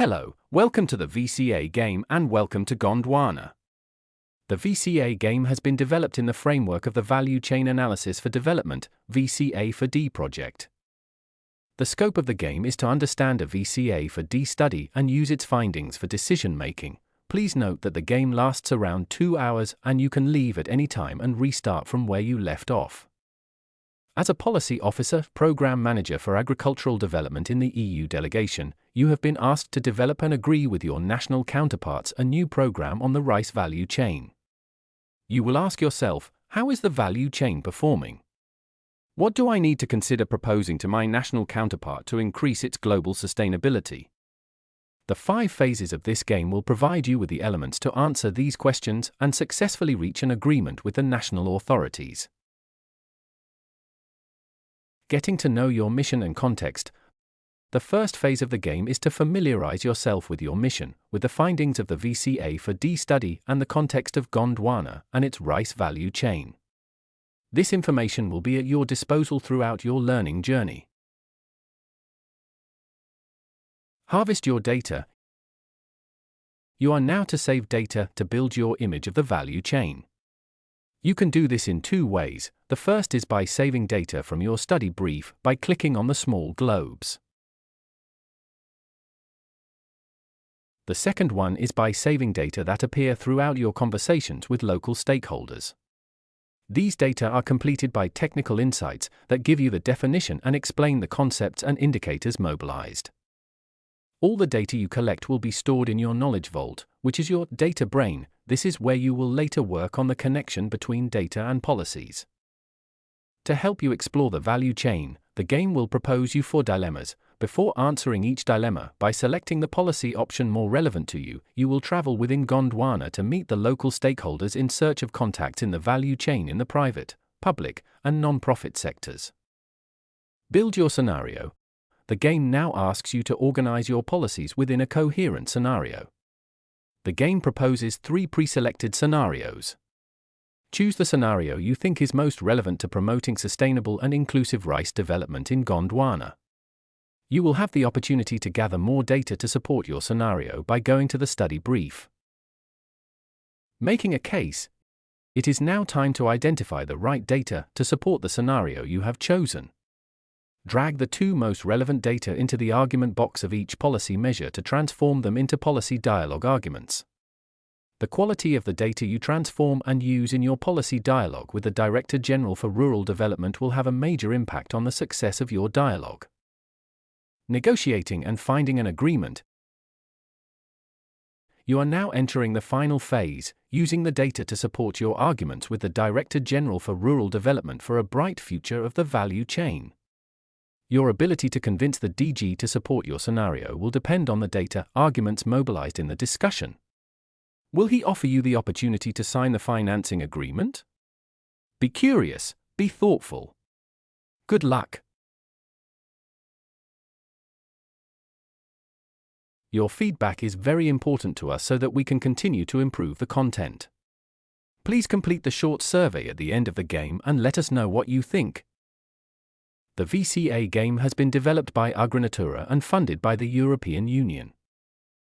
Hello, welcome to the VCA Game and welcome to Gondwana. The VCA Game has been developed in the framework of the Value Chain Analysis for Development (VCA for D) project. The scope of the game is to understand a VCA for D study and use its findings for decision making. Please note that the game lasts around 2 hours and you can leave at any time and restart from where you left off. As a policy officer, program manager for agricultural development in the EU delegation, you have been asked to develop and agree with your national counterparts a new program on the rice value chain. You will ask yourself, how is the value chain performing? What do I need to consider proposing to my national counterpart to increase its global sustainability? The 5 phases of this game will provide you with the elements to answer these questions and successfully reach an agreement with the national authorities. Getting to know your mission and context. The first phase of the game is to familiarize yourself with your mission, with the findings of the VCA for D study and the context of Gondwana and its rice value chain. This information will be at your disposal throughout your learning journey. Harvest your data. You are now to save data to build your image of the value chain. You can do this in 2 ways. The first is by saving data from your study brief by clicking on the small globes. The second one is by saving data that appear throughout your conversations with local stakeholders. These data are completed by technical insights that give you the definition and explain the concepts and indicators mobilized. All the data you collect will be stored in your knowledge vault, which is your data brain. This is where you will later work on the connection between data and policies. To help you explore the value chain, the game will propose you 4 dilemmas. Before answering each dilemma, by selecting the policy option more relevant to you, you will travel within Gondwana to meet the local stakeholders in search of contacts in the value chain in the private, public, and non-profit sectors. Build your scenario. The game now asks you to organize your policies within a coherent scenario. The game proposes 3 pre-selected scenarios. Choose the scenario you think is most relevant to promoting sustainable and inclusive rice development in Gondwana. You will have the opportunity to gather more data to support your scenario by going to the study brief. Making a case. It is now time to identify the right data to support the scenario you have chosen. Drag the 2 most relevant data into the argument box of each policy measure to transform them into policy dialogue arguments. The quality of the data you transform and use in your policy dialogue with the Director General for Rural Development will have a major impact on the success of your dialogue. Negotiating and finding an agreement. You are now entering the final phase, using the data to support your arguments with the Director General for Rural Development for a bright future of the value chain. Your ability to convince the DG to support your scenario will depend on the data arguments mobilized in the discussion. Will he offer you the opportunity to sign the financing agreement? Be curious, be thoughtful. Good luck. Your feedback is very important to us so that we can continue to improve the content. Please complete the short survey at the end of the game and let us know what you think. The VCA game has been developed by Agrinatura and funded by the European Union.